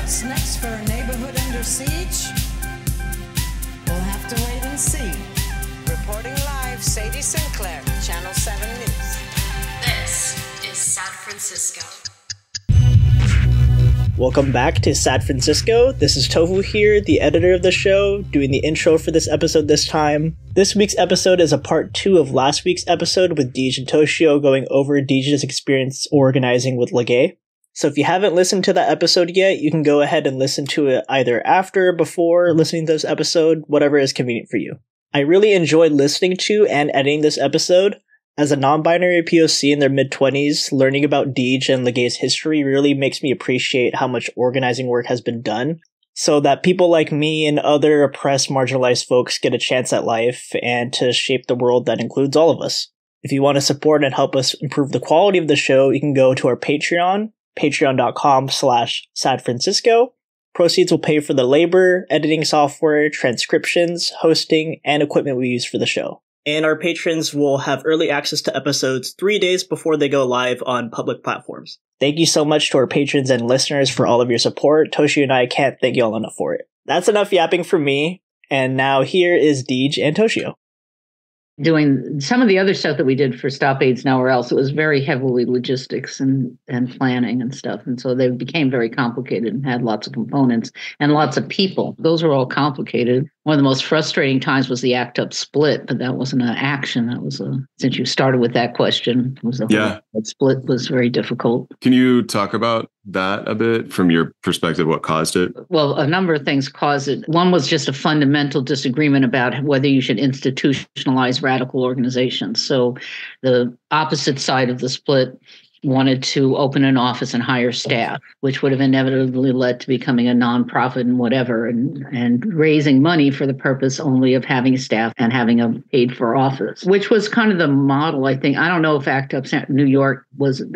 What's next for a neighborhood under siege? We'll have to wait and see. Reporting live, Sadie Sinclair, Channel 7 News. This is San Francisco. Welcome back to San Francisco. This is Tofu here, the editor of the show, doing the intro for this episode this time. This week's episode is a part 2 of last week's episode with Deeg and Toshio going over Deeg's experience organizing with LAGAI. So if you haven't listened to that episode yet, you can go ahead and listen to it either after or before listening to this episode, whatever is convenient for you. I really enjoyed listening to and editing this episode. As a non-binary POC in their mid-20s, learning about Deeg and LAGAI's history really makes me appreciate how much organizing work has been done, so that people like me and other oppressed, marginalized folks get a chance at life and to shape the world that includes all of us. If you want to support and help us improve the quality of the show, you can go to our Patreon, patreon.com/SadFrancisco. Proceeds will pay for the labor, editing software, transcriptions, hosting, and equipment we use for the show. And our patrons will have early access to episodes 3 days before they go live on public platforms. Thank you so much to our patrons and listeners for all of your support. Toshi and I can't thank you all enough for it. That's enough yapping from me. And now here is Deeg and Toshio. Doing some of the other stuff that we did for Stop AIDS Nowhere Else, it was very heavily logistics and planning and stuff. And so they became very complicated and had lots of components and lots of people. Those were all complicated. One of the most frustrating times was the ACT UP split, but that wasn't an action. That was since you started with that question, it was whole split was very difficult. Can you talk about that a bit from your perspective, what caused it? Well, a number of things caused it. One was just a fundamental disagreement about whether you should institutionalize radical organizations. So the opposite side of the split wanted to open an office and hire staff, which would have inevitably led to becoming a nonprofit and whatever, and raising money for the purpose only of having staff and having a paid-for office, which was kind of the model, I think. I don't know if ACT UP New York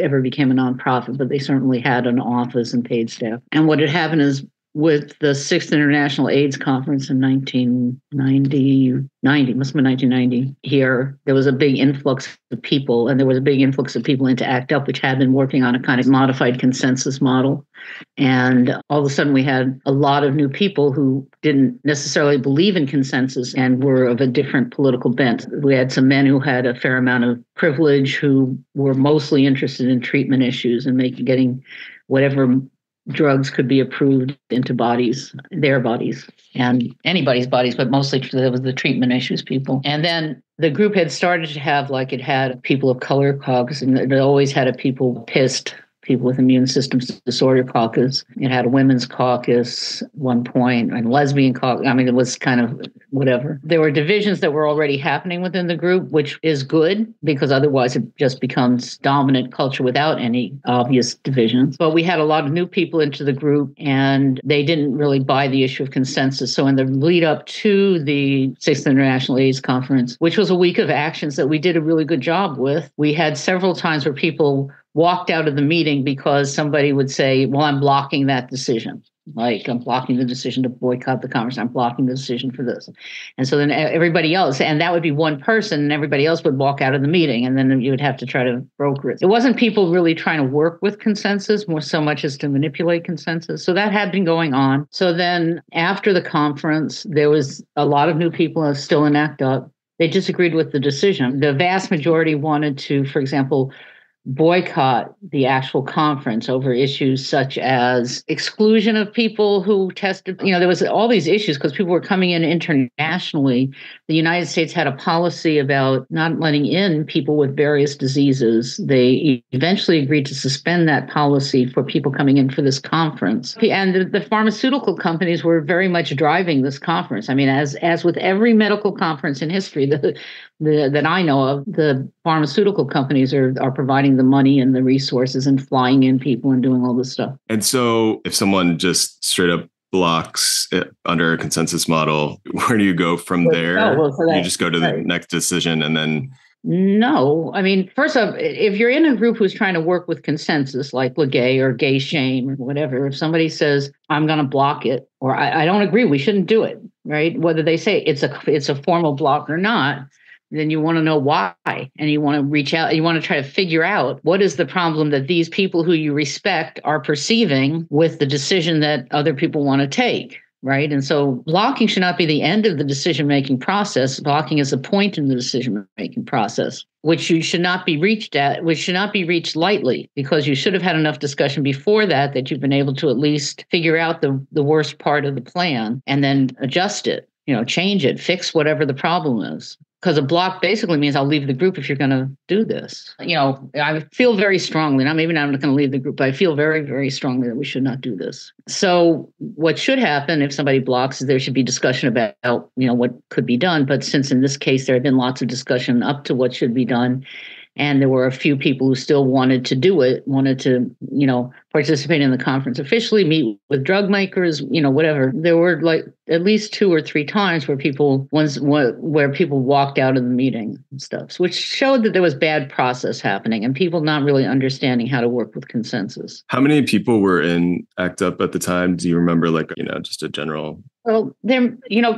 ever became a nonprofit, but they certainly had an office and paid staff. And what had happened is, with the 6th International AIDS Conference in 1990, must have been 1990, here, there was a big influx of people, and there was a big influx of people into ACT UP, which had been working on a kind of modified consensus model. And all of a sudden, we had a lot of new people who didn't necessarily believe in consensus and were of a different political bent. We had some men who had a fair amount of privilege, who were mostly interested in treatment issues and getting whatever drugs could be approved into bodies, their bodies, and anybody's bodies, but mostly there was the treatment issues people. And then the group had started to have, like, it had people of color caucus, and it always had a people with immune system disorder caucus. It had a women's caucus at one point, and lesbian caucus. I mean, it was kind of whatever. There were divisions that were already happening within the group, which is good, because otherwise it just becomes dominant culture without any obvious divisions. But we had a lot of new people into the group, and they didn't really buy the issue of consensus. So in the lead up to the 6th International AIDS Conference, which was a week of actions that we did a really good job with, we had several times where people walked out of the meeting because somebody would say, well, I'm blocking that decision. Like, I'm blocking the decision to boycott the conference. I'm blocking the decision for this. And so then everybody else, and that would be one person, and everybody else would walk out of the meeting, and then you would have to try to broker it. It wasn't people really trying to work with consensus, more so much as to manipulate consensus. So that had been going on. So then after the conference, there was a lot of new people still in ACT UP. They disagreed with the decision. The vast majority wanted to, for example, boycott the actual conference over issues such as exclusion of people who tested. There was all these issues because people were coming in internationally. The United States had a policy about not letting in people with various diseases. They eventually agreed to suspend that policy for people coming in for this conference. And the pharmaceutical companies were very much driving this conference. I mean, as with every medical conference in history that I know of, the pharmaceutical companies are providing the money and the resources and flying in people and doing all this stuff. And so if someone just straight up blocks it under a consensus model, where do you go from there? You just go to the next decision and then... No. I mean, first off, if you're in a group who's trying to work with consensus, like LAGAI or gay shame or whatever, if somebody says, I'm going to block it, or I don't agree, we shouldn't do it, right? Whether they say it's a formal block or not, then you want to know why. And you want to reach out, you want to try to figure out what is the problem that these people who you respect are perceiving with the decision that other people want to take. Right. And so blocking should not be the end of the decision-making process. Blocking is a point in the decision-making process, which should not be reached lightly, because you should have had enough discussion before that you've been able to at least figure out the worst part of the plan and then adjust it, change it, fix whatever the problem is. Because a block basically means I'll leave the group if you're going to do this. I feel very strongly, and maybe I'm not going to leave the group, but I feel very, very strongly that we should not do this. So what should happen if somebody blocks is there should be discussion about, what could be done. But since in this case, there had been lots of discussion up to what should be done, and there were a few people who still wanted to do it, wanted to, participate in the conference officially, meet with drug makers, whatever. There were like at least 2 or 3 times where people walked out of the meeting and stuff, which showed that there was bad process happening and people not really understanding how to work with consensus. How many people were in ACT UP at the time? Do you remember, just a general? Well,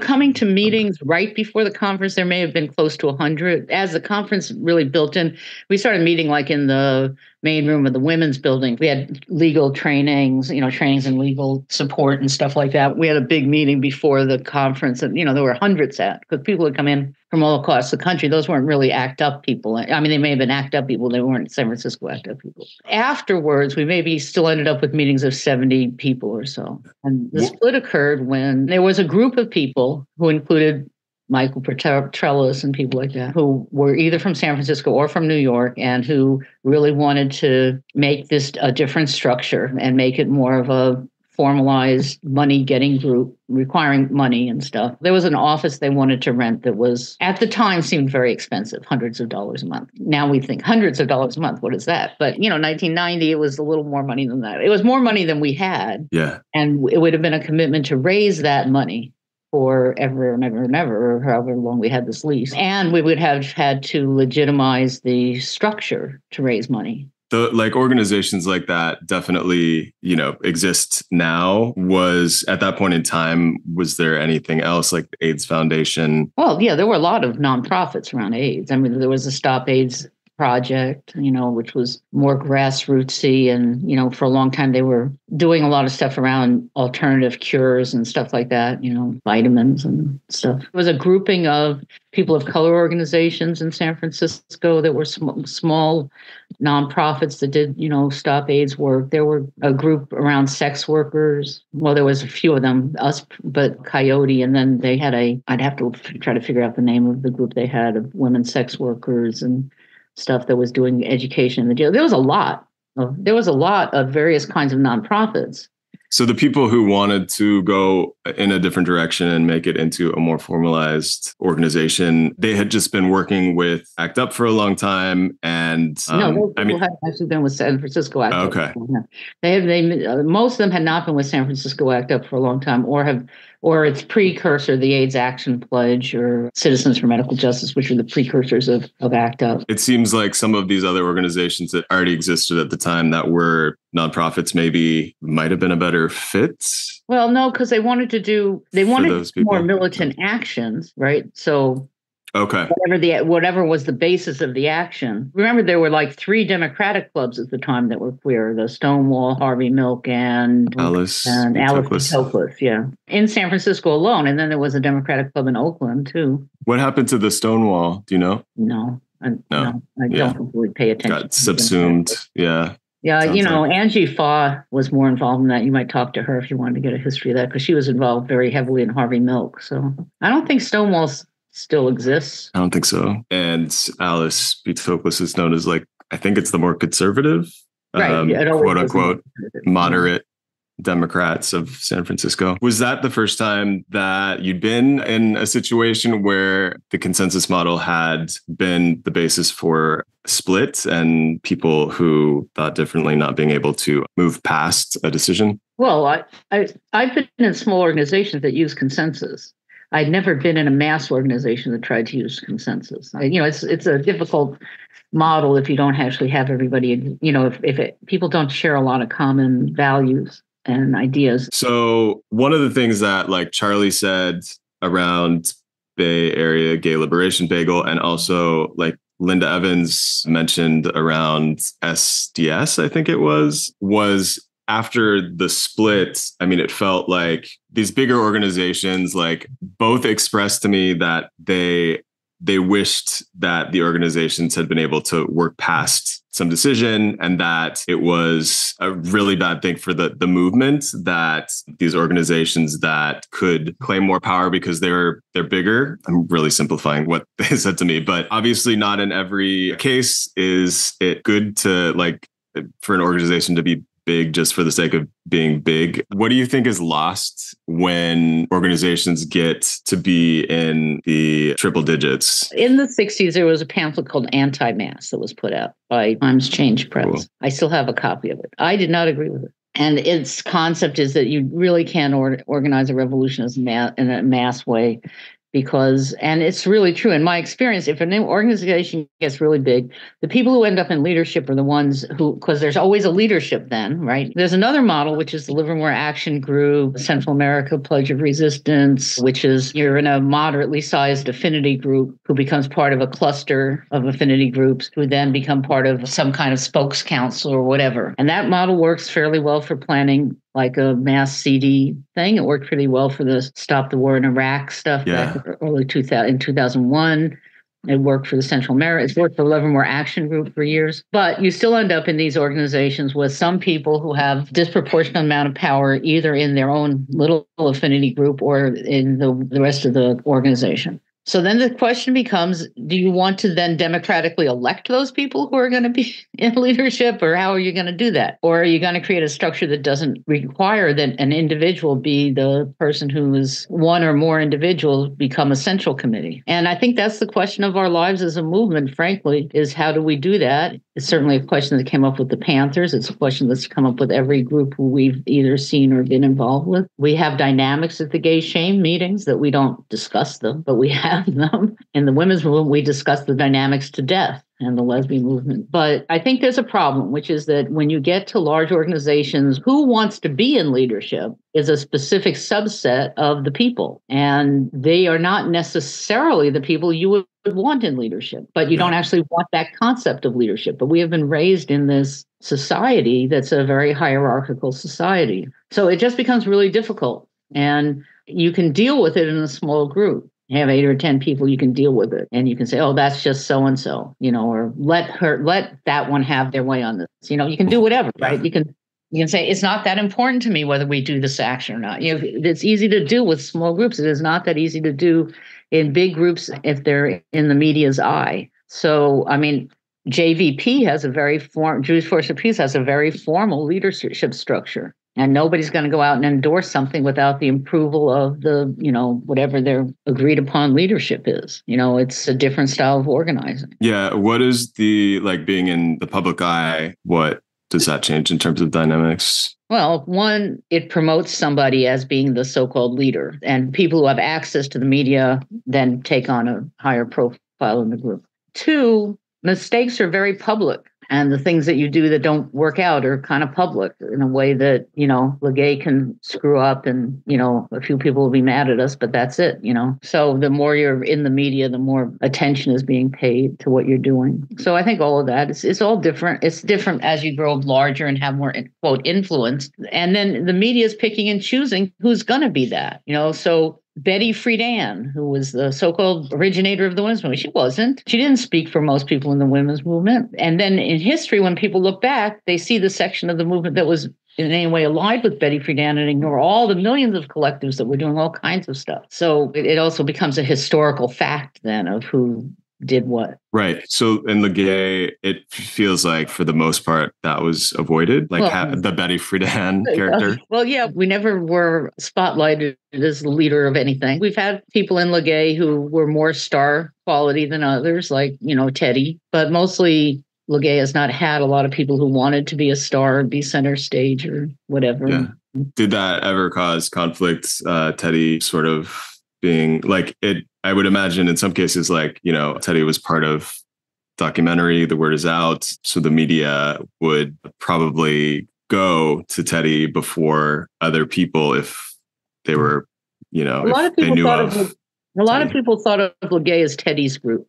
coming to meetings right before the conference, there may have been close to 100. As the conference really built in, we started meeting like in the main room of the women's building. We had legal trainings, trainings in legal support and stuff like that. We had a big meeting before the conference, and there were hundreds because people would come in from all across the country. Those weren't really ACT UP people. I mean, they may have been ACT UP people. They weren't San Francisco ACT UP people. Afterwards, we maybe still ended up with meetings of 70 people or so. And the split occurred when there was a group of people who included Michael Petrellis and people like that, who were either from San Francisco or from New York, and who really wanted to make this a different structure and make it more of a formalized money-getting group, requiring money and stuff. There was an office they wanted to rent that was, at the time, seemed very expensive, hundreds of dollars a month. Now we think hundreds of dollars a month, what is that? But, 1990, it was a little more money than that. It was more money than we had. Yeah. And it would have been a commitment to raise that money for ever and ever and ever, or however long we had this lease. And we would have had to legitimize the structure to raise money. Organizations like that definitely, exist now. Was at that point in time, was there anything else like the AIDS Foundation? Well, yeah, there were a lot of nonprofits around AIDS. I mean, there was a Stop AIDS project, which was more grassrootsy. And, for a long time, they were doing a lot of stuff around alternative cures and stuff like that, vitamins and stuff. It was a grouping of people of color organizations in San Francisco that were small nonprofits that did, Stop AIDS work. There were a group around sex workers. Well, there was a few of them, but Coyote. And then they had I'd have to try to figure out the name of the group they had of women sex workers and stuff that was doing education in the jail. There was a lot of various kinds of nonprofits. So the people who wanted to go in a different direction and make it into a more formalized organization, they had just been working with ACT UP for a long time. And no, those had actually been with San Francisco ACT UP. Okay. Most of them had not been with San Francisco ACT UP for a long time, or its precursor, the AIDS Action Pledge or Citizens for Medical Justice, which are the precursors of ACT UP. It seems like some of these other organizations that already existed at the time that were nonprofits maybe might have been a better fit. Well, no, because they wanted more militant actions, right? So okay, whatever was the basis of the action. Remember, there were like 3 Democratic clubs at the time that were queer: the Stonewall, Harvey Milk, and Alice Toklas, yeah, in San Francisco alone. And then there was a Democratic club in Oakland too. What happened to the Stonewall? Do you know? No, I don't really pay attention. Got subsumed. Yeah. Yeah, Angie Faw was more involved in that. You might talk to her if you wanted to get a history of that, because she was involved very heavily in Harvey Milk. So I don't think Stonewall still exists. I don't think so. And Alice B. Toklas is known as I think it's the more conservative, quote unquote, moderate Democrats of San Francisco. Was that the first time that you'd been in a situation where the consensus model had been the basis for split and people who thought differently not being able to move past a decision? Well, I've been in small organizations that use consensus. I'd never been in a mass organization that tried to use consensus. It's a difficult model if you don't actually have everybody, if people don't share a lot of common values and ideas. So one of the things that Charlie said around Bay Area Gay Liberation Bagel, and also like Linda Evans mentioned around SDS, I think it was after the split. I mean, it felt like these bigger organizations like both expressed to me that they wished that the organizations had been able to work past some decision, and that it was a really bad thing for the movement that these organizations that could claim more power because they're bigger. I'm really simplifying what they said to me, but obviously not in every case is it good to like for an organization to be big just for the sake of being big. What do you think is lost when organizations get to be in the triple digits? In the 60s, there was a pamphlet called Anti-Mass that was put out by Times Change Press. Cool. I still have a copy of it. I did not agree with it. And its concept is that you really can't organize a revolution in a mass way. Because, and it's really true in my experience, if an organization gets really big, the people who end up in leadership are the ones who, because there's always a leadership then, right? There's another model, which is the Livermore Action Group, Central America Pledge of Resistance, which is you're in a moderately sized affinity group who becomes part of a cluster of affinity groups who then become part of some kind of spokes council or whatever. And that model works fairly well for planning like a mass CD thing. It worked pretty well for the Stop the War in Iraq stuff back in 2001. It worked for the Central America. It's worked for the Livermore Action Group for years. But you still end up in these organizations with some people who have disproportionate amount of power, either in their own little affinity group or in the rest of the organization. So then the question becomes, do you want to then democratically elect those people who are going to be in leadership, or how are you going to do that? Or are you going to create a structure that doesn't require that an individual be the person who is one or more individuals become a central committee? And I think that's the question of our lives as a movement, frankly, is how do we do that? It's certainly a question that came up with the Panthers. It's a question that's come up with every group who we've either seen or been involved with. We have dynamics at the gay shame meetings that we don't discuss them, but we have them. In the women's movement, we discuss the dynamics to death, and the lesbian movement. But I think there's a problem, which is that when you get to large organizations, who wants to be in leadership is a specific subset of the people. And they are not necessarily the people you would want in leadership, but you don't actually want that concept of leadership. But we have been raised in this society that's a very hierarchical society. So it just becomes really difficult. And you can deal with it in a small group. You have 8 or 10 people, you can deal with it. And you can say, oh, that's just so-and-so, or let that one have their way on this. You can do whatever, right? You can say, it's not that important to me whether we do this action or not. It's easy to do with small groups. It is not that easy to do in big groups if they're in the media's eye. So, I mean, JVP has Jewish Force of Peace has a very formal leadership structure. And nobody's going to go out and endorse something without the approval of the, whatever their agreed upon leadership is. It's a different style of organizing. Yeah. What is being in the public eye? What does that change in terms of dynamics? Well, one, it promotes somebody as being the so-called leader, and people who have access to the media then take on a higher profile in the group. 2, mistakes are very public. And the things that you do that don't work out are kind of public in a way that, LAGAI can screw up and, a few people will be mad at us, but that's it, So the more you're in the media, the more attention is being paid to what you're doing. So I think all of that, it's all different. It's different as you grow larger and have more, quote, influence. And then the media is picking and choosing who's going to be that, so Betty Friedan, who was the so-called originator of the women's movement, she wasn't. She didn't speak for most people in the women's movement. And then in history, when people look back, they see the section of the movement that was in any way allied with Betty Friedan and ignore all the millions of collectives that were doing all kinds of stuff. So it also becomes a historical fact then of who did what. Right. So in LAGAI, it feels like for the most part that was avoided, the Betty Friedan character. Well, yeah, we never were spotlighted as the leader of anything. We've had people in LAGAI who were more star quality than others, like, Teddy, but mostly LAGAI has not had a lot of people who wanted to be a star, be center stage or whatever. Yeah. Did that ever cause conflict? Teddy sort of being I would imagine in some cases, Teddy was part of documentary, The Word Is Out. So the media would probably go to Teddy before other people if they were, a lot of people thought of A lot of people thought of LAGAI as Teddy's group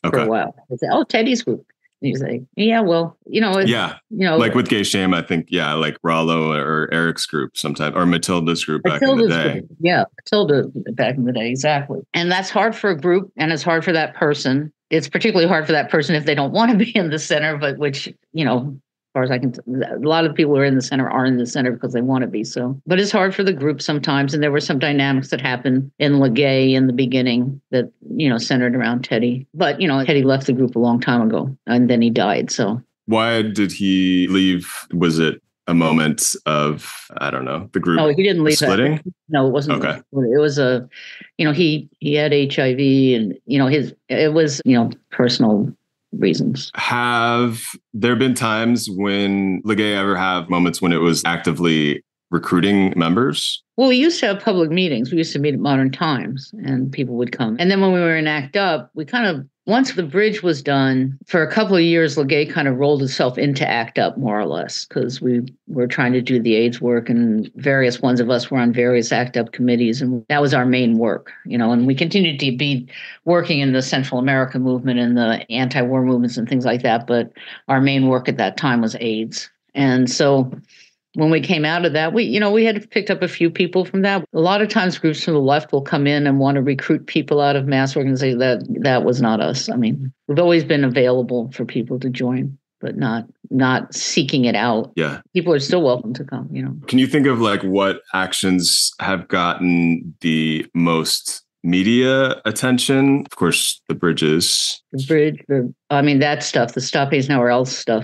for a while. They say, "Oh, Teddy's group." And you say, "Yeah, well, like with Gay Shame, I think, like Rollo or Eric's group sometimes, or Matilda's group back in the day. Group. Yeah, Matilda back in the day, exactly. And that's hard for a group, and it's hard for that person. It's particularly hard for that person if they don't want to be in the center, but which, as far as I can, a lot of people who are in the center are in the center because they want to be. So, but it's hard for the group sometimes. And there were some dynamics that happened in LAGAI in the beginning that, centered around Teddy. But, Teddy left the group a long time ago and then he died. So why did he leave? Was it a moment of, I don't know, the group? No, he didn't leave. Splitting? No, it wasn't. Okay. It was he had HIV and, it was, personal reasons. Have there been times when LAGAI ever have moments when it was actively recruiting members? Well, we used to have public meetings. We used to meet at Modern Times and people would come. And then when we were in ACT UP, we once the bridge was done, for a couple of years, LAGAI kind of rolled itself into ACT UP more or less, because we were trying to do the AIDS work and various ones of us were on various ACT UP committees. And that was our main work, and we continued to be working in the Central America movement and the anti-war movements and things like that. But our main work at that time was AIDS. And so when we came out of that, we had picked up a few people from that. A lot of times groups from the left will come in and want to recruit people out of mass organizations. That was not us. I mean, we've always been available for people to join, but not seeking it out. Yeah. People are still welcome to come, Can you think of what actions have gotten the most media attention? Of course, the bridges. The bridge, that stuff, the Stop AIDS Now or Else stuff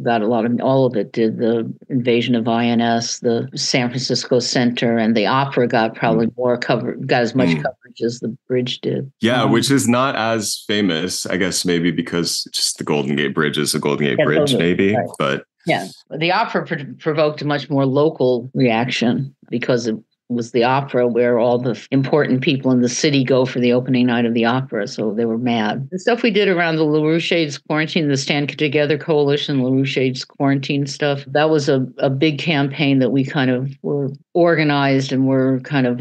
got all of it did. The invasion of INS, the San Francisco Center, and the opera got probably more got as much coverage as the bridge did. Yeah, which is not as famous, I guess, maybe because just the Golden Gate Bridge is a Golden Gate Bridge, totally, maybe, right. But yeah, the opera provoked a much more local reaction because it was the opera where all the important people in the city go for the opening night of the opera. So they were mad. The stuff we did around the LaRouche AIDS quarantine, the Stand Together Coalition, LaRouche AIDS quarantine stuff, that was a big campaign that we kind of were organized and were kind of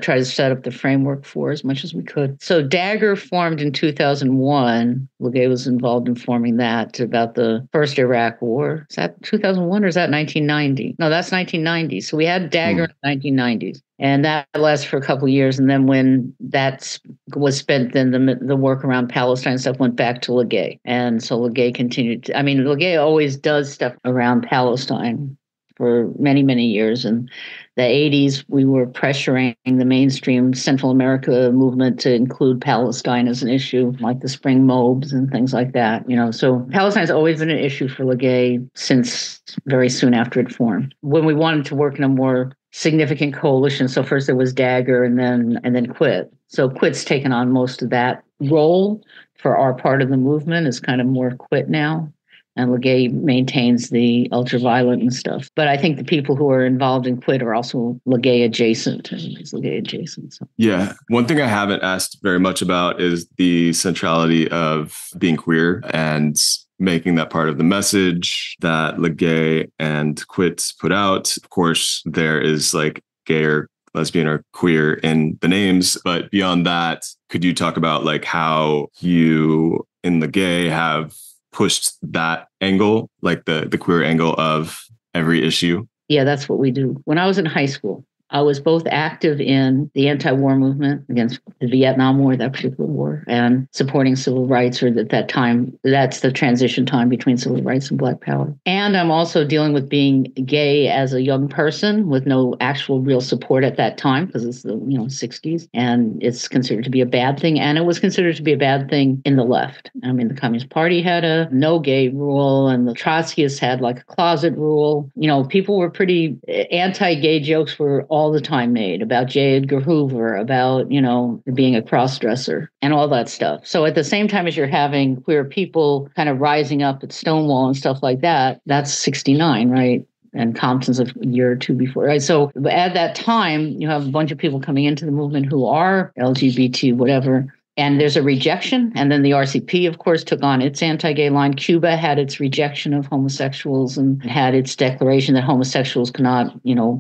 tried to set up the framework for as much as we could. So Dagger formed in 2001. LAGAI was involved in forming that about the first Iraq War. Is that 2001 or is that 1990? No, that's 1990. So we had Dagger in the 1990s. And that lasted for a couple of years. And then when that was spent, then the work around Palestine stuff went back to LAGAI. And so LAGAI continued. LAGAI always does stuff around Palestine for many, many years. In the 80s, we were pressuring the mainstream Central America movement to include Palestine as an issue, like the Spring Mobs and things like that. So Palestine's always been an issue for LAGAI since very soon after it formed. When we wanted to work in a more significant coalition, so first there was Dagger and then Quit. So Quit's taken on most of that role for our part of the movement. Is kind of more Quit now. And LAGAI maintains the ultraviolet and stuff. But I think the people who are involved in Quit are also LAGAI adjacent. It's LAGAI adjacent. So. Yeah. One thing I haven't asked very much about is the centrality of being queer and making that part of the message that LAGAI and Quit put out. Of course, there is gay or lesbian or queer in the names. But beyond that, could you talk about how you in LAGAI have pushed that angle, the queer angle of every issue? Yeah, that's what we do. When I was in high school, I was both active in the anti-war movement against the Vietnam War, that particular war, and supporting civil rights, or at that time, that's the transition time between civil rights and Black Power. And I'm also dealing with being gay as a young person with no actual real support at that time, because it's the 60s, and it's considered to be a bad thing. And it was considered to be a bad thing in the left. The Communist Party had a no gay rule, and the Trotskyists had a closet rule. People were pretty anti-gay jokes were all the time made about J. Edgar Hoover, about, being a cross-dresser and all that stuff. So at the same time as you're having queer people kind of rising up at Stonewall and stuff like that, that's 69, right? And Compton's a year or two before, right? So at that time, you have a bunch of people coming into the movement who are LGBT, whatever, And there's a rejection. And then the RCP, of course, took on its anti-gay line. Cuba had its rejection of homosexuals and had its declaration that homosexuals cannot,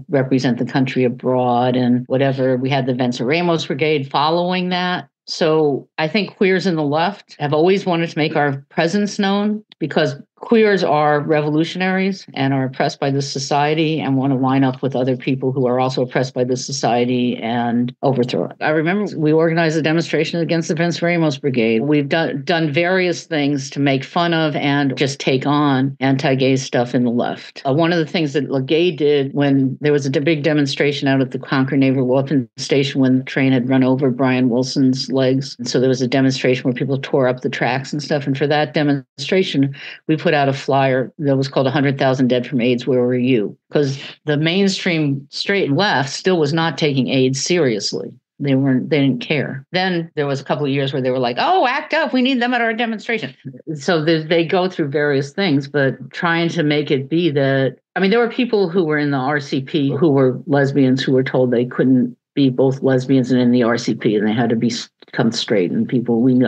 represent the country abroad and whatever. We had the Venceremos Brigade following that. So I think queers in the left have always wanted to make our presence known because queers are revolutionaries and are oppressed by this society and want to line up with other people who are also oppressed by this society and overthrow it. I remember we organized a demonstration against the Venceremos Brigade. We've done various things to make fun of and just take on anti-gay stuff in the left. One of the things that LAGAI did when there was a big demonstration out at the Concord Naval Weapons Station when the train had run over Brian Wilson's legs. And so there was a demonstration where people tore up the tracks and stuff. And for that demonstration, we put out a flyer that was called 100,000 Dead from AIDS, Where Were You? Because the mainstream straight and left still was not taking AIDS seriously. They didn't care. Then there was a couple of years where they were like, oh, act up. We need them at our demonstration. So they go through various things, but trying to make it be that, there were people who were in the RCP who were lesbians who were told they couldn't be both lesbians and in the RCP, and they had to become straight. And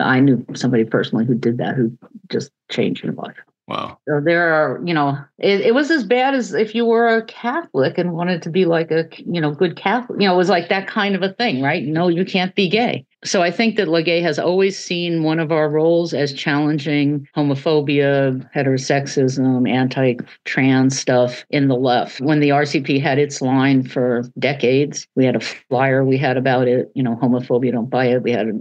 I knew somebody personally who did that, who just changed their life. Wow. So there are, it was as bad as if you were a Catholic and wanted to be like a, good Catholic. It was like that kind of a thing, right? No, you can't be gay. So I think that LAGAI has always seen one of our roles as challenging homophobia, heterosexism, anti-trans stuff in the left. When the RCP had its line for decades, we had a flyer we had about it, homophobia, don't buy it. We had,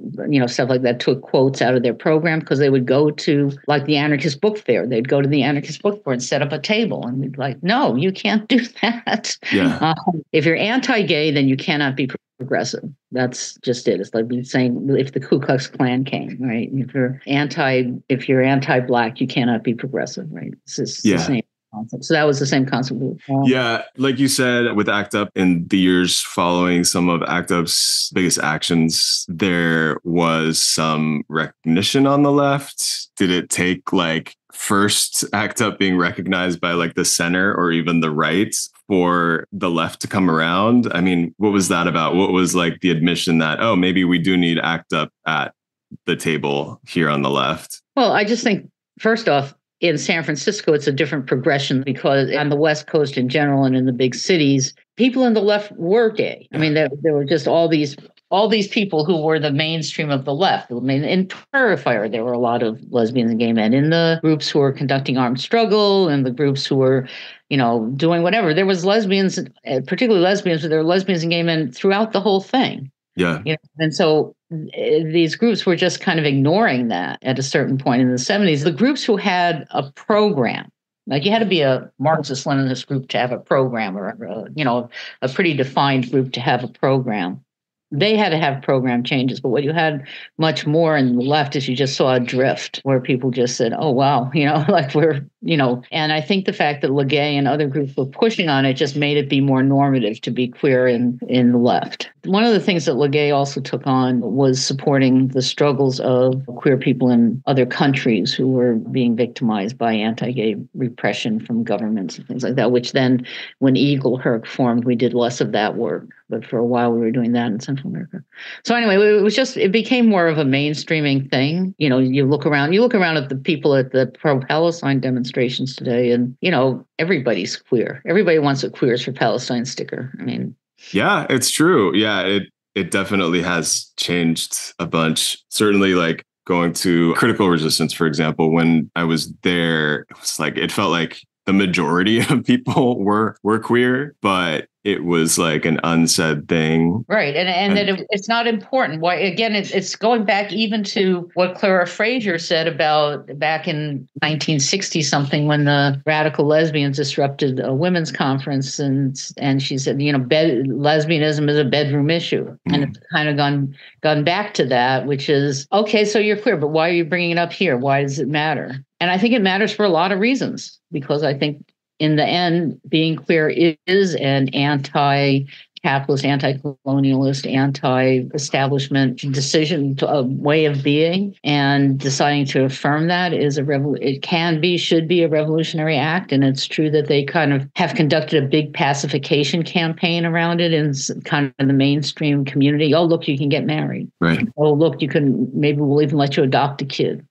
stuff like that, took quotes out of their program because they would go to like the anarchist book fair. They'd go to the anarchist book fair and set up a table. And we'd be like, no, you can't do that. Yeah. If you're anti-gay, then you cannot be progressive. That's just it. It's like saying if the Ku Klux Klan came, right? If you're anti-black, you cannot be progressive, right? It's just the same concept. So that was the same concept. Yeah, like you said, with ACT UP in the years following some of ACT UP's biggest actions, there was some recognition on the left. Did it take first ACT UP being recognized by the center or even the right for the left to come around? What was that about? What was the admission that, oh, maybe we do need ACT UP at the table here on the left? Well, I just think, first off, in San Francisco, it's a different progression because on the West Coast in general and in the big cities, people in the left were gay. There were just all these people who were the mainstream of the left. In Terrifier, there were a lot of lesbians and gay men. In the groups who were conducting armed struggle and the groups who were, doing whatever, there was lesbians, particularly lesbians, but there were lesbians and gay men throughout the whole thing. Yeah. And so these groups were just kind of ignoring that at a certain point in the 70s. The groups who had a program, you had to be a Marxist-Leninist group to have a program or, a pretty defined group to have a program. They had to have program changes, but what you had much more in the left is you just saw a drift where people just said, oh, wow, and I think the fact that LAGAI and other groups were pushing on it just made it be more normative to be queer in the left. One of the things that LAGAI also took on was supporting the struggles of queer people in other countries who were being victimized by anti-gay repression from governments and things like that, which then when Eagle Herc formed, we did less of that work. But for a while, we were doing that in Central America. So anyway, it became more of a mainstreaming thing. You look around at the people at the pro-Palestine demonstrations today, and, everybody's queer. Everybody wants a Queers for Palestine sticker. Yeah, it's true. Yeah, it definitely has changed a bunch. Certainly, going to Critical Resistance, for example, when I was there, it felt like the majority of people were queer, but it was an unsaid thing. Right. And that it's not important. Why, again, it's going back even to what Clara Frazier said about back in 1960 something when the radical lesbians disrupted a women's conference. And she said, lesbianism is a bedroom issue. And it's kind of gone back to that, which is, okay, so you're queer, but why are you bringing it up here? Why does it matter? And I think it matters for a lot of reasons, because I think in the end, being queer is an anti-capitalist anti-capitalist, anti-colonialist, anti-establishment decision, a way of being, and deciding to affirm that is should be a revolutionary act. And it's true that they kind of have conducted a big pacification campaign around it in kind of the mainstream community. Oh, look, you can get married. Right. Oh, look, maybe we'll even let you adopt a kid.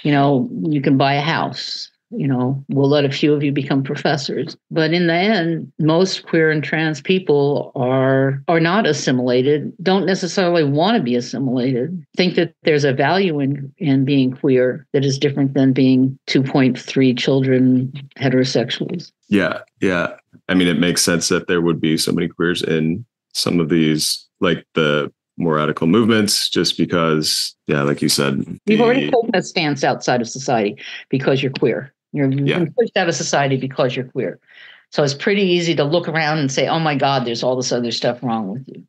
You can buy a house. We'll let a few of you become professors. But in the end, most queer and trans people are not assimilated, don't necessarily want to be assimilated, think that there's a value in being queer that is different than being 2.3 children heterosexuals. Yeah. Yeah. I mean, it makes sense that there would be so many queers in some of these, like the more radical movements, just because, like you said, you've already taken a stance outside of society because you're queer. You've been pushed out of society because you're queer. So it's pretty easy to look around and say, oh my God, there's all this other stuff wrong with you.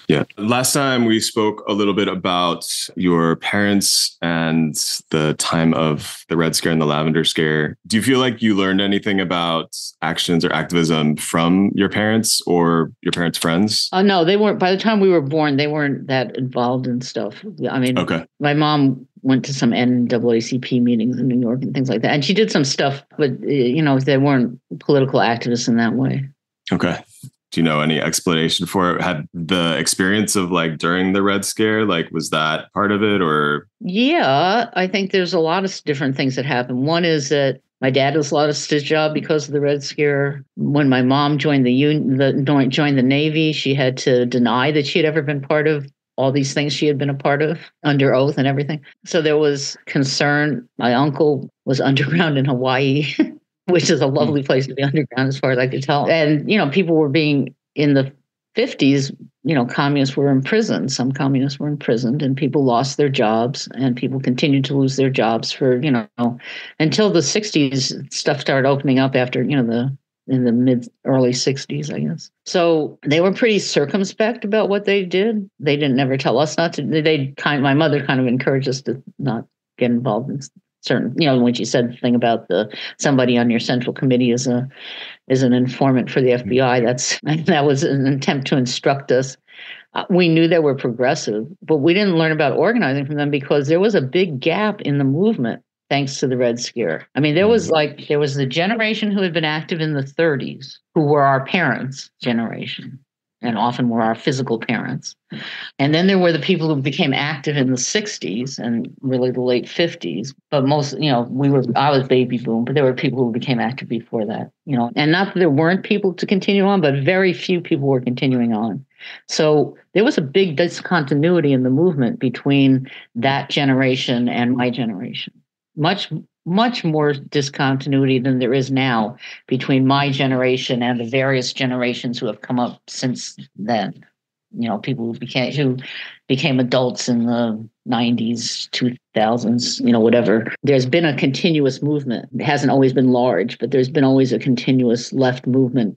Yeah. Last time we spoke a little bit about your parents and the time of the Red Scare and the Lavender Scare. Do you feel like you learned anything about actions or activism from your parents or your parents' friends? No, they weren't. By the time we were born, they weren't that involved in stuff. I mean, my mom went to some NAACP meetings in New York and things like that. And she did some stuff, but, they weren't political activists in that way. Okay. Do you know any explanation for it? Had the experience of during the Red Scare, was that part of it or? Yeah, I think there's a lot of different things that happen. One is that my dad lost his job because of the Red Scare. When my mom joined joined the Navy, she had to deny that she had ever been part of all these things she had been a part of under oath and everything. So there was concern. My uncle was underground in Hawaii, which is a lovely place to be underground as far as I could tell. And, people were being in the 50s, communists were imprisoned. Some communists were imprisoned and people lost their jobs and people continued to lose their jobs for, until the 60s, stuff started opening up after, in the early 60s, I guess. So they were pretty circumspect about what they did. They didn't never tell us not to. My mother kind of encouraged us to not get involved in certain, when she said the thing about somebody on your central committee is an informant for the FBI. That was an attempt to instruct us. We knew they were progressive, but we didn't learn about organizing from them because there was a big gap in the movement. Thanks to the Red Scare. I mean, there was the generation who had been active in the 30s, who were our parents' generation, and often were our physical parents. And then there were the people who became active in the 60s and really the late 50s. But most, I was baby boom, but there were people who became active before that, and not that there weren't people to continue on, but very few people were continuing on. So there was a big discontinuity in the movement between that generation and my generation. Much, much more discontinuity than there is now between my generation and the various generations who have come up since then. People who became adults in the 90s, 2000s, whatever. There's been a continuous movement. It hasn't always been large, but there's been always a continuous left movement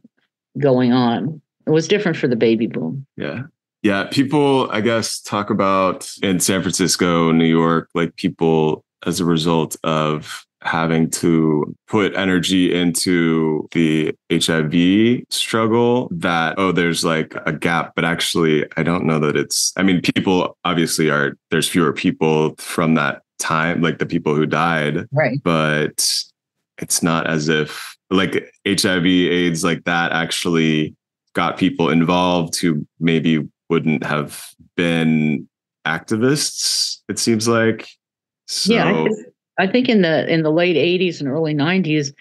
going on. It was different for the baby boom. Yeah. Yeah. People, I guess, talk about in San Francisco, New York, people as a result of having to put energy into the HIV struggle that, there's a gap, but actually, I don't know that people obviously there's fewer people from that time, the people who died, right? But it's not as if HIV, AIDS, that actually got people involved who maybe wouldn't have been activists, it seems like. So, yeah, I think in the late 80s and early 90s,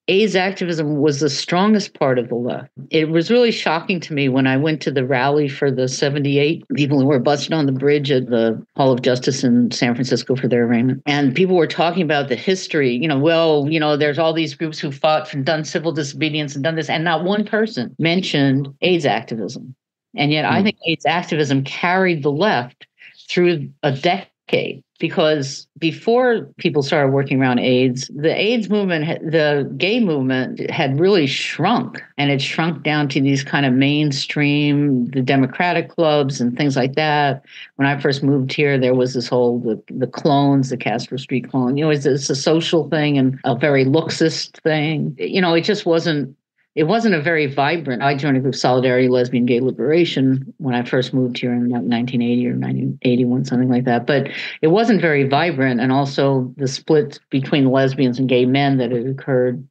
AIDS activism was the strongest part of the left. It was really shocking to me when I went to the rally for the 78 people who were busted on the bridge at the Hall of Justice in San Francisco for their arraignment. And people were talking about the history, there's all these groups who fought and done civil disobedience and done this, and not one person mentioned AIDS activism. And yet I think AIDS activism carried the left through a decade. Because before people started working around AIDS, the AIDS movement, the gay movement had really shrunk, and it shrunk down to these kind of mainstream, the Democratic clubs and things like that. When I first moved here, there was this whole, the clones, the Castro Street clone, it's a social thing and a very Luxist thing. It just wasn't it wasn't a very vibrant. I joined a group, Solidarity, Lesbian, Gay Liberation, when I first moved here in 1980 or 1981, something like that. But it wasn't very vibrant. And also the split between lesbians and gay men that had occurred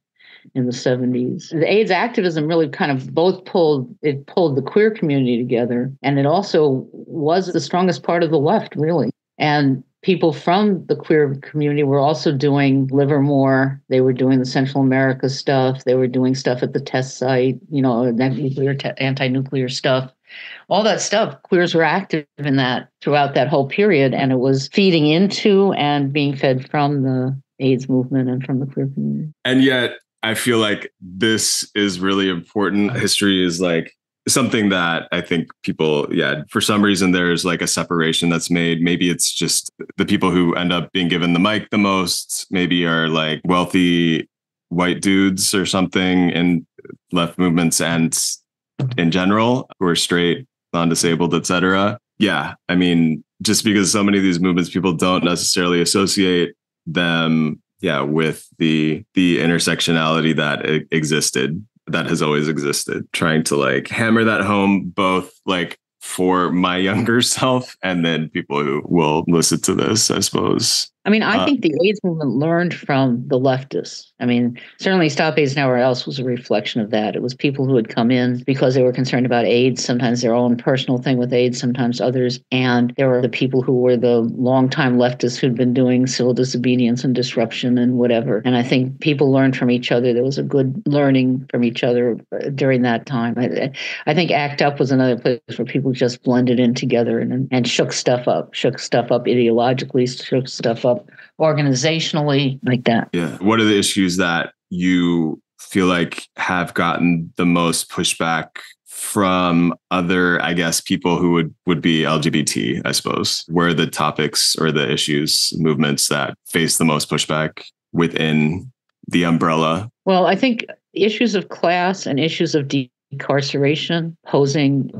in the 70s. The AIDS activism really kind of pulled the queer community together. And it also was the strongest part of the left, really. And people from the queer community were also doing Livermore. They were doing the Central America stuff. They were doing stuff at the test site, anti-nuclear stuff. All that stuff, queers were active in that throughout that whole period. And it was feeding into and being fed from the AIDS movement and from the queer community. And yet, I feel like this is really important. History is like something that I think people, for some reason, there's like a separation that's made. Maybe it's just the people who end up being given the mic the most, maybe are like wealthy white dudes or something in left movements and in general, who are straight, non-disabled, etc. Yeah, I mean, just because so many of these movements, people don't necessarily associate them with the intersectionality that existed, that has always existed, trying to like hammer that home, both like for my younger self and then people who will listen to this, I suppose. I mean, I think the AIDS movement learned from the leftists. I mean, certainly Stop AIDS Now or Else was a reflection of that. It was people who had come in because they were concerned about AIDS, sometimes their own personal thing with AIDS, sometimes others. And there were the people who were the longtime leftists who'd been doing civil disobedience and disruption and whatever. And I think people learned from each other. There was a good learning from each other during that time. I think ACT UP was another place where people just blended in together and shook stuff up ideologically, shook stuff up organizationally, like that. Yeah. What are the issues that you feel like have gotten the most pushback from other, I guess, people who would be LGBT, I suppose? Where are the topics or the issues, movements that face the most pushback within the umbrella? Well, I think issues of class and issues of incarceration, posing the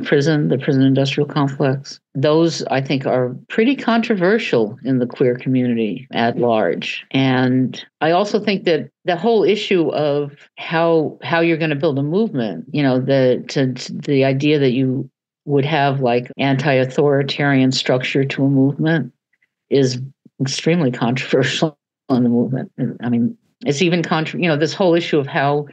prison industrial complex. Those, I think, are pretty controversial in the queer community at large. And I also think that the whole issue of how you're going to build a movement, the idea that you would have like anti-authoritarian structure to a movement is extremely controversial in the movement. I mean, it's even this whole issue of how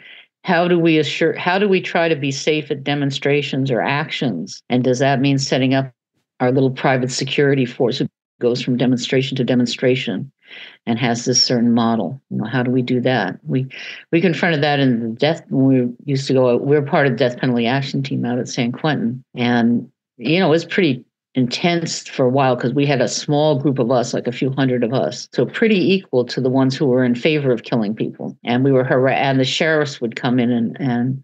do we try to be safe at demonstrations or actions? And does that mean setting up our little private security force who goes from demonstration to demonstration and has this certain model? How do we do that? We confronted that in the death, when we used to go, we were part of the death penalty action team out at San Quentin. And, it was pretty intense for a while because we had a small group of us, like a few hundred of us, so pretty equal to the ones who were in favor of killing people. And we were and the sheriffs would come in and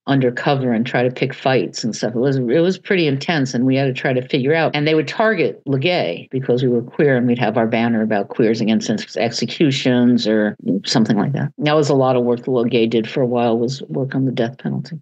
undercover and try to pick fights and stuff. It was pretty intense, and we had to try to figure out. And they would target LAGAI because we were queer, and we'd have our banner about queers against executions or something like that. That was a lot of work the LAGAI did for a while, was work on the death penalty.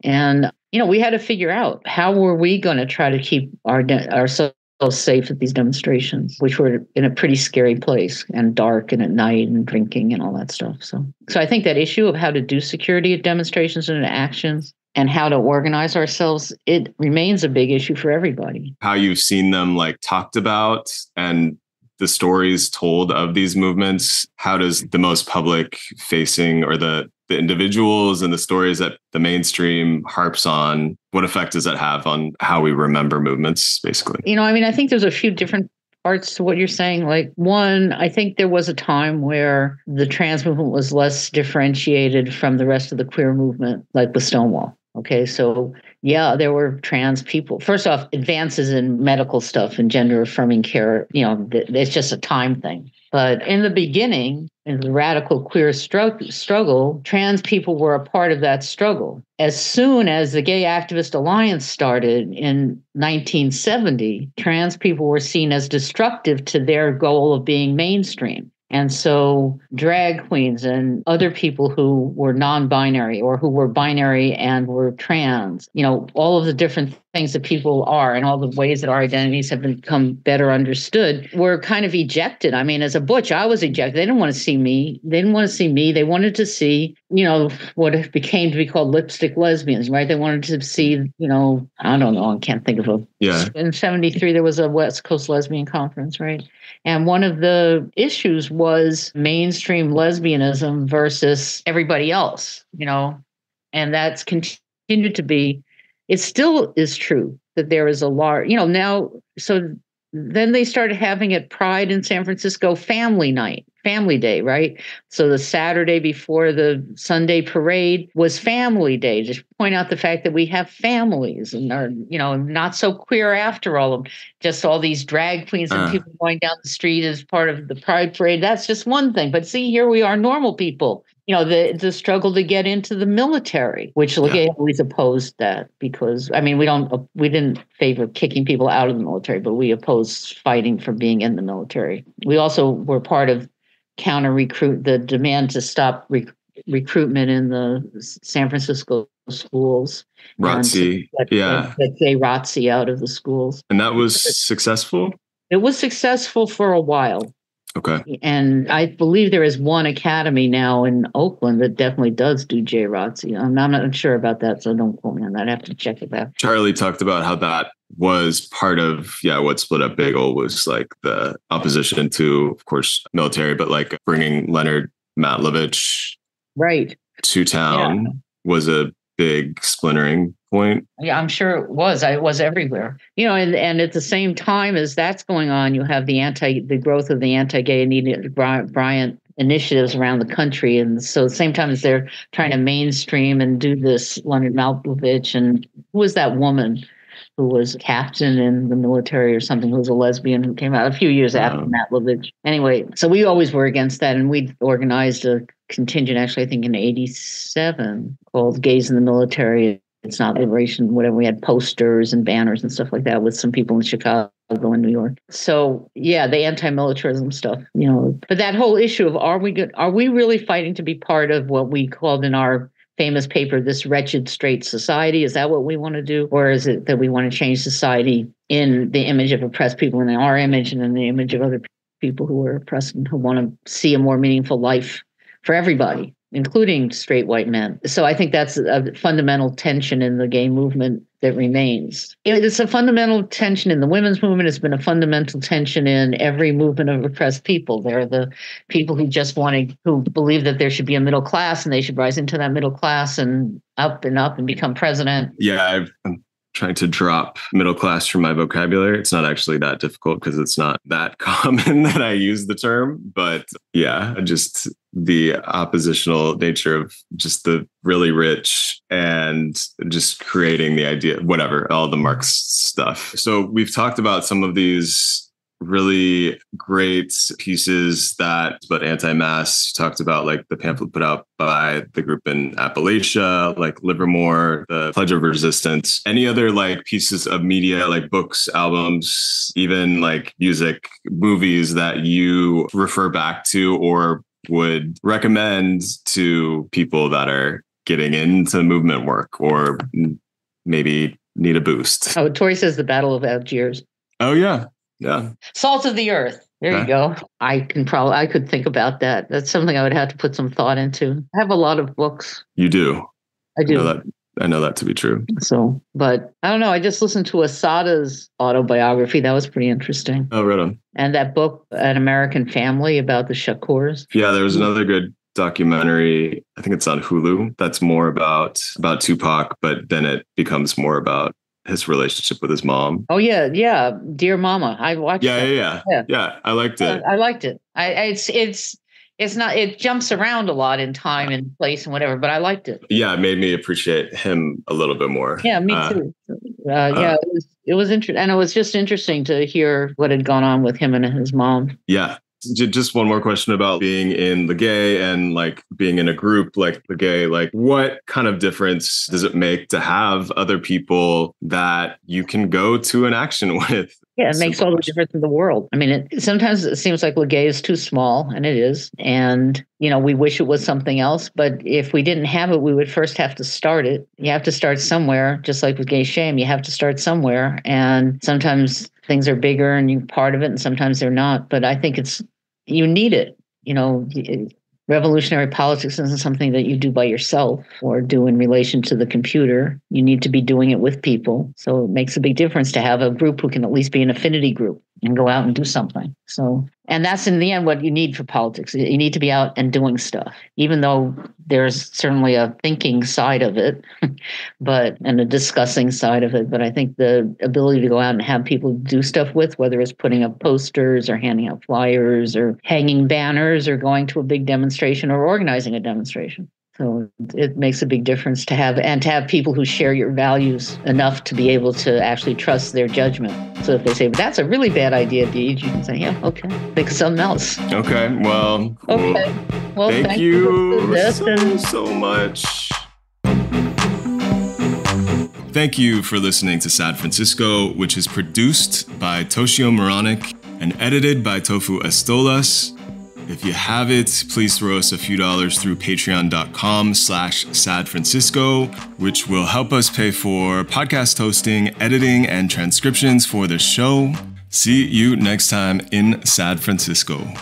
And we had to figure out how were we going to try to keep ourselves safe at these demonstrations, which were in a pretty scary place and dark and at night and drinking and all that stuff. So I think that issue of how to do security at demonstrations and actions and how to organize ourselves, it remains a big issue for everybody. How you've seen them like talked about and the stories told of these movements, how does the most public facing or the individuals and the stories that the mainstream harps on, what effect does that have on how we remember movements, basically? I think there's a few different parts to what you're saying. Like, one, I think there was a time where the trans movement was less differentiated from the rest of the queer movement, like with Stonewall. Okay, so yeah, there were trans people. First off, advances in medical stuff and gender affirming care, it's just a time thing. But in the beginning, in the radical queer struggle, trans people were a part of that struggle. As soon as the Gay Activist Alliance started in 1970, trans people were seen as destructive to their goal of being mainstream. And so drag queens and other people who were non-binary or who were binary and were trans, all of the different things that people are and all the ways that our identities have become better understood, were kind of ejected. I mean, as a butch, I was ejected. They didn't want to see me. They wanted to see, what became to be called lipstick lesbians, right? They wanted to see, I don't know. I can't think of a... Yeah. In 73, there was a West Coast Lesbian Conference, right? And one of the issues was mainstream lesbianism versus everybody else, and that's continued to be... It still is true that there is a large, now, so then they started having at Pride in San Francisco family day, right? So the Saturday before the Sunday parade was family day, to point out the fact that we have families and are, not so queer after all, just all these drag queens and people going down the street as part of the Pride parade. That's just one thing. But see, here we are, normal people. The struggle to get into the military, which LAGAI always opposed that, because, we didn't favor kicking people out of the military, but we opposed fighting for being in the military. We also were part of the demand to stop recruitment in the San Francisco schools. ROTC. Get gay ROTC out of the schools. And that was successful? It was successful for a while. Okay. And I believe there is one academy now in Oakland that definitely does do JROTC. I'm not sure about that, so don't quote me on that. I have to check it out. Charlie talked about how that was part of, what split up Bagel was like the opposition to, of course, military, but like bringing Leonard Matlovich to town was a big splintering point. Yeah, I'm sure it was. It was everywhere. And at the same time as that's going on, you have the growth of the anti-gay Anita Bryant initiatives around the country. And so at the same time as they're trying to mainstream and do this, Leonard Malkovich, and who was that woman who was captain in the military or something, who was a lesbian who came out a few years after Matlovich. Anyway, so we always were against that. And we organized a contingent, actually, I think in 87, called Gays in the Military. It's Not Liberation, whatever. We had posters and banners and stuff like that with some people in Chicago and New York. So the anti-militarism stuff, but that whole issue of are we really fighting to be part of what we called in our famous paper, this wretched straight society? Is that what we want to do? Or is it that we want to change society in the image of oppressed people and in our image and in the image of other people who are oppressed and who want to see a more meaningful life for everybody, including straight white men? So I think that's a fundamental tension in the gay movement that remains. It's a fundamental tension in the women's movement. It's been a fundamental tension in every movement of oppressed people. There are the people who who believe that there should be a middle class and they should rise into that middle class and up and become president. Yeah, I'm trying to drop middle class from my vocabulary. It's not actually that difficult because it's not that common that I use the term. But just the oppositional nature of just the really rich and just creating the idea, whatever, all the Marx stuff. So we've talked about some of these really great pieces but anti-mass. You talked about like the pamphlet put out by the group in Appalachia, like Livermore, the Pledge of Resistance. Any other like pieces of media, like books, albums, even like music, movies that you refer back to or would recommend to people that are getting into movement work or maybe need a boost? Oh, Tori says The Battle of Algiers. Oh, yeah. Yeah. Salt of the Earth. There you go. I could think about that. That's something I would have to put some thought into. I have a lot of books. You do? I do. I know that to be true. So, but I don't know. I just listened to Asada's autobiography. That was pretty interesting. Oh, right on. And that book, An American Family, about the Shakurs. Yeah, there was another good documentary. I think it's on Hulu. That's more about Tupac, but then it becomes more about his relationship with his mom. Oh yeah, Dear Mama. I watched. Yeah. I liked it. I liked it. It's not. It jumps around a lot in time and place and whatever, but I liked it. Yeah, it made me appreciate him a little bit more. Yeah, me too. It was interesting, and it was just interesting to hear what had gone on with him and his mom. Yeah. Just one more question about being in LAGAI and like being in a group like LAGAI. Like, what kind of difference does it make to have other people that you can go to an action with Yeah, it makes all the difference in the world. I mean, sometimes it seems like LAGAI is too small, and it is. And, we wish it was something else. But if we didn't have it, we would first have to start it. You have to start somewhere, just like with Gay Shame. You have to start somewhere. And sometimes things are bigger and you're part of it, and sometimes they're not. But I think you need it. Revolutionary politics isn't something that you do by yourself or do in relation to the computer. You need to be doing it with people. So it makes a big difference to have a group who can at least be an affinity group and go out and do something. And that's in the end what you need for politics. You need to be out and doing stuff, even though there's certainly a thinking side of it, and a discussing side of it. But I think the ability to go out and have people do stuff with, whether it's putting up posters or handing out flyers or hanging banners or going to a big demonstration or organizing a demonstration. So it makes a big difference to have people who share your values enough to be able to actually trust their judgment. So if they say, but that's a really bad idea, Deeg, you can say, yeah, okay, think of something else. Okay, well. Okay. Well, thank you so much. Thank you for listening to Sad Francisco, which is produced by Toshio Moronic and edited by Tofu Estolas. If you have it, please throw us a few dollars through patreon.com/sadfrancisco, which will help us pay for podcast hosting, editing, and transcriptions for the show. See you next time in Sad Francisco.